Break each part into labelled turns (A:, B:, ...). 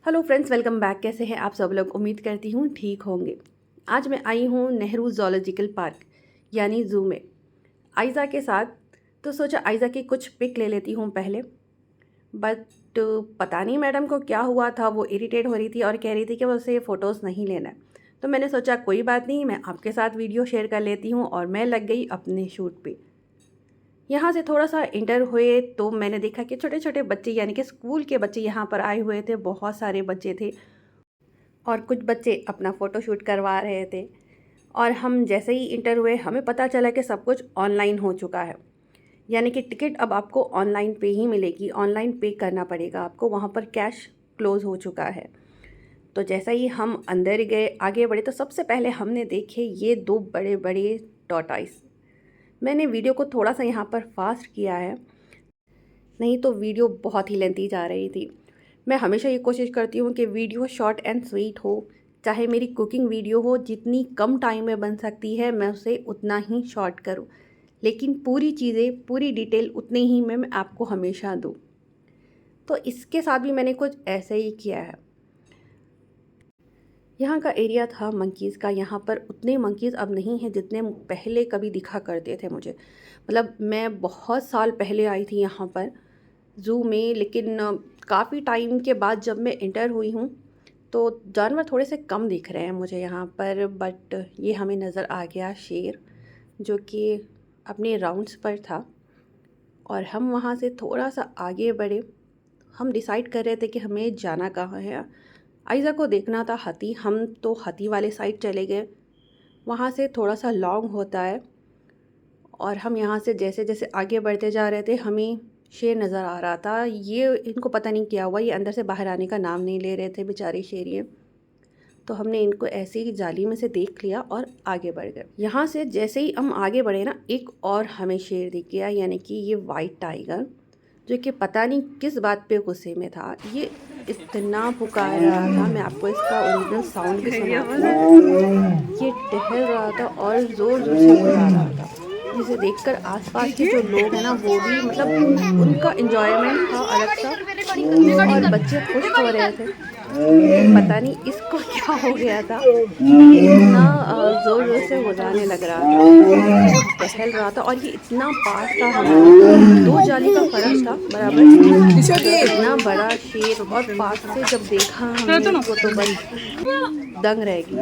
A: Hello friends, welcome back. कैसे हैं आप सब लोग? उम्मीद करती हूँ ठीक होंगे। आज मैं आई हूँ नेहरू ज़ूलॉजिकल पार्क यानी ज़ू में आयज़ा के साथ। तो सोचा आयज़ा की कुछ पिक ले लेती हूँ पहले। बट पता नहीं मैडम को क्या हुआ था, वो इरिटेट हो रही थी और कह रही थी कि मुझसे फ़ोटोज़ नहीं लेना है। तो मैंने सोचा कोई बात नहीं, मैं आपके साथ वीडियो शेयर कर लेती हूँ और मैं लग गई अपने शूट पे। यहाँ से थोड़ा सा इंटर हुए तो मैंने देखा कि छोटे छोटे बच्चे यानी कि स्कूल के बच्चे यहाँ पर आए हुए थे। बहुत सारे बच्चे थे और कुछ बच्चे अपना फ़ोटोशूट करवा रहे थे। और हम जैसे ही इंटर हुए हमें पता चला कि सब कुछ ऑनलाइन हो चुका है, यानी कि टिकट अब आपको ऑनलाइन पे ही मिलेगी, ऑनलाइन पे करना पड़ेगा आपको, वहाँ पर कैश क्लोज़ हो चुका है। तो जैसा ही हम अंदर गए, आगे बढ़े, तो सबसे पहले हमने देखे ये दो बड़े बड़े टॉर्टॉइस। मैंने वीडियो को थोड़ा सा यहाँ पर फास्ट किया है, नहीं तो वीडियो बहुत ही लेंथी जा रही थी। मैं हमेशा ये कोशिश करती हूँ कि वीडियो शॉर्ट एंड स्वीट हो। चाहे मेरी कुकिंग वीडियो हो, जितनी कम टाइम में बन सकती है मैं उसे उतना ही शॉर्ट करूँ, लेकिन पूरी चीज़ें, पूरी डिटेल उतनी ही मैं आपको हमेशा दूँ। तो इसके साथ भी मैंने कुछ ऐसे ही किया है। यहाँ का एरिया था मंकीज़ का। यहाँ पर उतने मंकीज़ अब नहीं हैं जितने पहले कभी दिखा करते थे मुझे। मतलब मैं बहुत साल पहले आई थी यहाँ पर ज़ू में, लेकिन काफ़ी टाइम के बाद जब मैं इंटर हुई हूँ तो जानवर थोड़े से कम दिख रहे हैं मुझे यहाँ पर। बट ये हमें नज़र आ गया शेर, जो कि अपने राउंड्स पर था। और हम वहाँ से थोड़ा सा आगे बढ़े। हम डिसाइड कर रहे थे कि हमें जाना कहाँ है। आयज़ा को देखना था हाथी, हम तो हाथी वाले साइड चले गए। वहाँ से थोड़ा सा लॉन्ग होता है और हम यहाँ से जैसे जैसे आगे बढ़ते जा रहे थे हमें शेर नज़र आ रहा था। ये इनको पता नहीं क्या हुआ, ये अंदर से बाहर आने का नाम नहीं ले रहे थे बेचारे शेर ये। तो हमने इनको ऐसे ही जाली में से देख लिया और आगे बढ़ गए। यहाँ से जैसे ही हम आगे बढ़े ना, एक और हमें शेर दिख गया, यानी कि ये वाइट टाइगर, जो कि पता नहीं किस बात पे गुस्से में था। ये इतना पुकार रहा था, मैं आपको इसका ओरिजिनल साउंड भी सुनाती हूँ। ये टहल रहा था और ज़ोर ज़ोर से बुला रहा था, जिसे देखकर आसपास के जो लोग हैं ना, वो भी मतलब उनका एंजॉयमेंट था अलग सा और बच्चे खुश हो रहे थे। लेकिन पता नहीं इसको क्या हो गया था, ये इतना ज़ोर ज़ोर से गुर्राने लग रहा था और टहल रहा था। और ये इतना पास था हमारे, 2 जाली का फ़र्क था बराबर। तो इतना बड़ा शेर और पास से जब देखा हमने इसको तो बस दंग रह गई।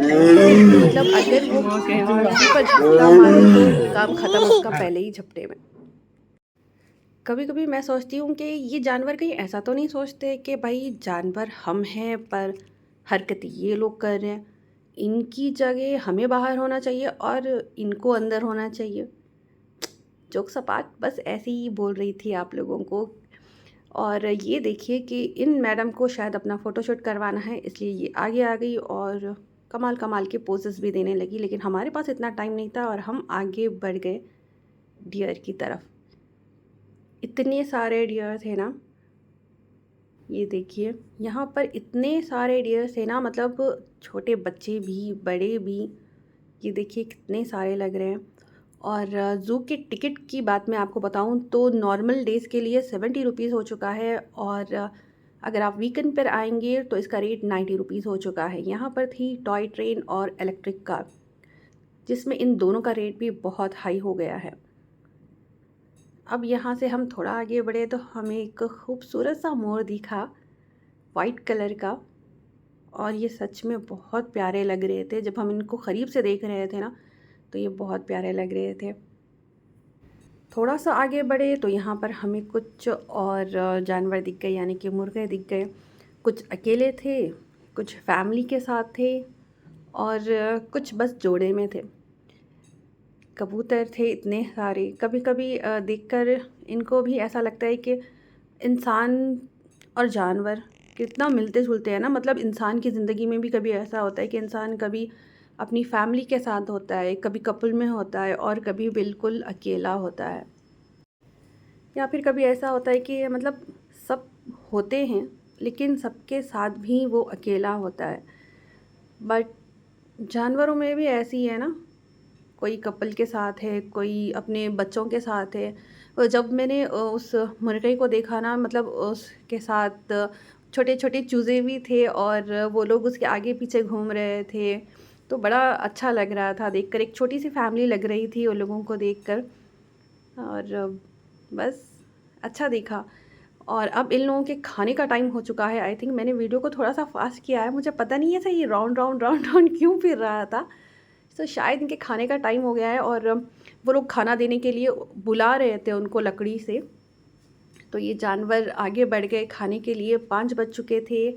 A: मतलब अगर वो किसी पर झपटा मारे तो काम ख़त्म उसका पहले ही झपटे में। कभी कभी मैं सोचती हूँ कि ये जानवर कहीं ऐसा तो नहीं सोचते कि भाई जानवर हम हैं पर हरकत ये लोग कर रहे हैं, इनकी जगह हमें बाहर होना चाहिए और इनको अंदर होना चाहिए। जोक सपाट बस ऐसे ही बोल रही थी आप लोगों को। और ये देखिए कि इन मैडम को शायद अपना फ़ोटोशूट करवाना है, इसलिए ये आगे आ गई और कमाल कमाल के पोजेस भी देने लगी। लेकिन हमारे पास इतना टाइम नहीं था और हम आगे बढ़ गए डियर की तरफ। इतने सारे डियर थे ना, ये देखिए यहाँ पर इतने सारे डियर थे ना, मतलब छोटे बच्चे भी बड़े भी। ये देखिए कितने सारे लग रहे हैं। और ज़ू के टिकट की बात मैं आपको बताऊं तो नॉर्मल डेज़ के लिए 70 रुपीज़ हो चुका है और अगर आप वीकेंड पर आएंगे तो इसका रेट 90 रुपीज़ हो चुका है। यहाँ पर थी टॉय ट्रेन और इलेक्ट्रिक कार, जिसमें इन दोनों का रेट भी बहुत हाई हो गया है। अब यहाँ से हम थोड़ा आगे बढ़े तो हमें एक खूबसूरत सा मोर दिखा, वाइट कलर का। और ये सच में बहुत प्यारे लग रहे थे। जब हम इनको करीब से देख रहे थे ना, तो ये बहुत प्यारे लग रहे थे। थोड़ा सा आगे बढ़े तो यहाँ पर हमें कुछ और जानवर दिख गए, यानी कि मुर्गे दिख गए। कुछ अकेले थे, कुछ फैमिली के साथ थे और कुछ बस जोड़े में थे। कबूतर थे इतने सारे। कभी कभी देखकर इनको भी ऐसा लगता है कि इंसान और जानवर कितना मिलते जुलते हैं ना। मतलब इंसान की ज़िंदगी में भी कभी ऐसा होता है कि इंसान कभी अपनी फैमिली के साथ होता है, कभी कपल में होता है और कभी बिल्कुल अकेला होता है। या फिर कभी ऐसा होता है कि मतलब सब होते हैं लेकिन सबके साथ भी वो अकेला होता है। बट जानवरों में भी ऐसी है ना, कोई कपल के साथ है, कोई अपने बच्चों के साथ है। जब मैंने उस मुर्गे को देखा ना, मतलब उसके साथ छोटे छोटे चूज़े भी थे और वो लोग उसके आगे पीछे घूम रहे थे। तो बड़ा अच्छा लग रहा था देखकर, एक छोटी सी फैमिली लग रही थी उन लोगों को देखकर। और बस अच्छा देखा। और अब इन लोगों के खाने का टाइम हो चुका है। आई थिंक मैंने वीडियो को थोड़ा सा फास्ट किया है, मुझे पता नहीं है था ये राउंड राउंड राउंड राउंड क्यों फिर रहा था। तो शायद इनके खाने का टाइम हो गया है और वो लोग खाना देने के लिए बुला रहे थे उनको लकड़ी से। तो ये जानवर आगे बढ़ गए खाने के लिए। 5 बज चुके थे,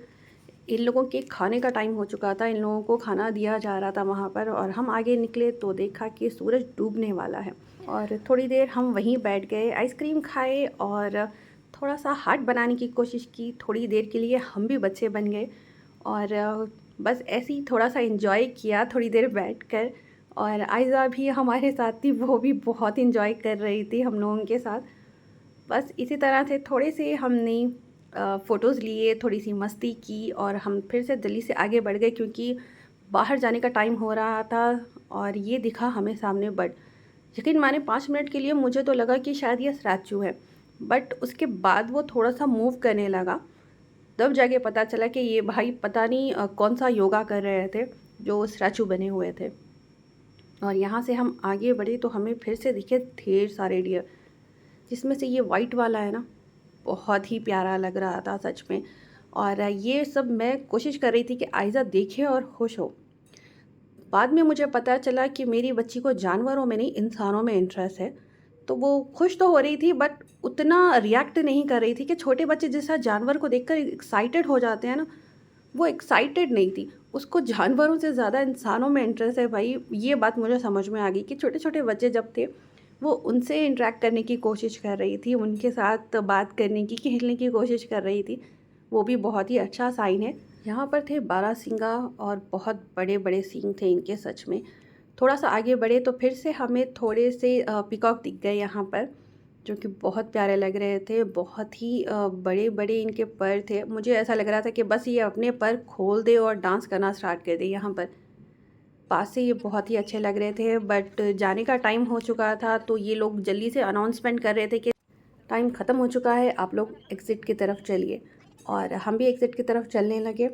A: इन लोगों के खाने का टाइम हो चुका था, इन लोगों को खाना दिया जा रहा था वहाँ पर। और हम आगे निकले तो देखा कि सूरज डूबने वाला है। और थोड़ी देर हम वहीं बैठ गए, आइसक्रीम खाए और थोड़ा सा हार्ट बनाने की कोशिश की। थोड़ी देर के लिए हम भी बच्चे बन गए और बस ऐसे ही थोड़ा सा एंजॉय किया थोड़ी देर बैठकर। और आयज़ा भी हमारे साथ थी, वो भी बहुत एंजॉय कर रही थी हम लोगों के साथ। बस इसी तरह से थोड़े से हमने फ़ोटोज़ लिए, थोड़ी सी मस्ती की और हम फिर से जल्दी से आगे बढ़ गए क्योंकि बाहर जाने का टाइम हो रहा था। और ये दिखा हमें सामने बर्ड। यकीन माने 5 मिनट के लिए मुझे तो लगा कि शायद ये स्टैचू है, बट उसके बाद वो थोड़ा सा मूव करने लगा। तब जाके पता चला कि ये भाई पता नहीं कौन सा योगा कर रहे थे जो स्टैचू बने हुए थे। और यहाँ से हम आगे बढ़े तो हमें फिर से दिखे ढेर सारे डियर, जिसमें से ये वाइट वाला है ना, बहुत ही प्यारा लग रहा था सच में। और ये सब मैं कोशिश कर रही थी कि आयज़ा देखे और खुश हो। बाद में मुझे पता चला कि मेरी बच्ची को जानवरों में नहीं इंसानों में इंटरेस्ट है। तो वो खुश तो हो रही थी बट उतना रिएक्ट नहीं कर रही थी कि छोटे बच्चे जैसा जानवर को देखकर एक्साइटेड हो जाते हैं ना, वो एक्साइटेड नहीं थी। उसको जानवरों से ज़्यादा इंसानों में इंटरेस्ट है भाई। ये बात मुझे समझ में आ गई कि छोटे छोटे बच्चे जब थे वो उनसे इंटरेक्ट करने की कोशिश कर रही थी, उनके साथ बात करने की, खेलने की कोशिश कर रही थी। वो भी बहुत ही अच्छा साइन है। यहाँ पर थे बारहसिंगा और बहुत बड़े बड़े सींग थे इनके सच में। थोड़ा सा आगे बढ़े तो फिर से हमें थोड़े से पीकॉक दिख गए यहाँ पर, जो कि बहुत प्यारे लग रहे थे। बहुत ही बड़े बड़े इनके पर थे। मुझे ऐसा लग रहा था कि बस ये अपने पर खोल दे और डांस करना स्टार्ट कर दे। यहाँ पर पास से ये बहुत ही अच्छे लग रहे थे, बट जाने का टाइम हो चुका था तो ये लोग जल्दी से अनाउंसमेंट कर रहे थे कि टाइम ख़त्म हो चुका है, आप लोग एग्ज़िट की तरफ चलिए। और हम भी एग्ज़िट की तरफ चलने लगे।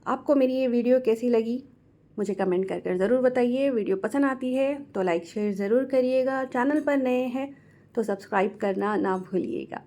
A: आपको मेरी ये वीडियो कैसी लगी मुझे कमेंट कर कर ज़रूर बताइए। वीडियो पसंद आती है तो लाइक शेयर ज़रूर करिएगा। चैनल पर नए हैं तो सब्सक्राइब करना ना भूलिएगा।